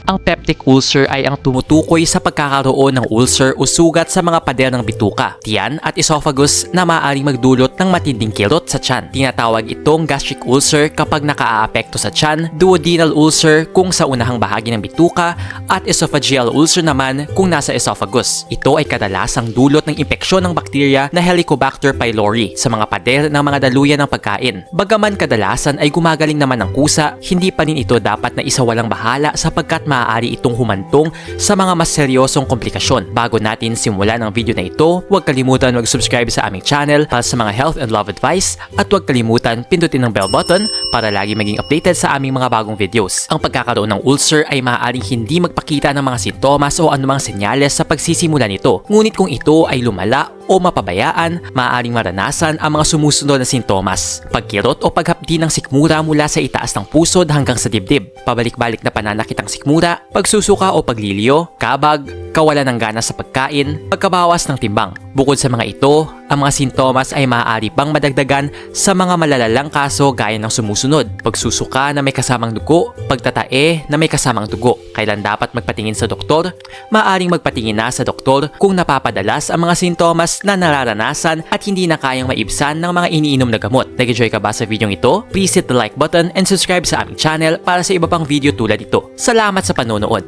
Ang peptic ulcer ay ang tumutukoy sa pagkakaroon ng ulcer o sugat sa mga pader ng bituka, tiyan at esophagus na maaaring magdulot ng matinding kirot sa tiyan. Tinatawag itong gastric ulcer kapag nakaaapekto sa tiyan, duodenal ulcer kung sa unahang bahagi ng bituka, at esophageal ulcer naman kung nasa esophagus. Ito ay kadalasang dulot ng impeksyon ng bakterya na Helicobacter pylori sa mga pader ng mga daluyan ng pagkain. Bagaman kadalasan ay gumagaling naman ng kusa, hindi pa rin ito dapat na isawalang bahala sapagkat maaari itong humantong sa mga mas seryosong komplikasyon. Bago natin simulan ang video na ito, huwag kalimutan mag-subscribe sa aming channel para sa mga health and love advice at huwag kalimutan pindutin ang bell button para lagi maging updated sa aming mga bagong videos. Ang pagkakaroon ng ulcer ay maaaring hindi magpakita ng mga sintomas o anumang senyales sa pagsisimula nito. Ngunit kung ito ay lumala o mapabayaan, maaaring maranasan ang mga sumusunod na sintomas: pagkirot o paghapdi ng sikmura mula sa itaas ng pusod hanggang sa dibdib, pabalik-balik na pananakit ng sikmura, pagsusuka o pagliliyo, kabag, kawalan ng gana sa pagkain, pagkabawas ng timbang. Bukod sa mga ito, ang mga sintomas ay maaari pang madagdagan sa mga malalalang kaso gaya ng sumusunod: pagsusuka na may kasamang dugo, pagtatae na may kasamang dugo. Kailan dapat magpatingin sa doktor? Maaaring magpatingin na sa doktor kung napapadalas ang mga sintomas na nararanasan at hindi na kayang maibsan ng mga iniinom na gamot. Nag-enjoy ka ba sa video ito? Please hit the like button and subscribe sa aming channel para sa iba pang video tulad ito. Salamat sa panonood!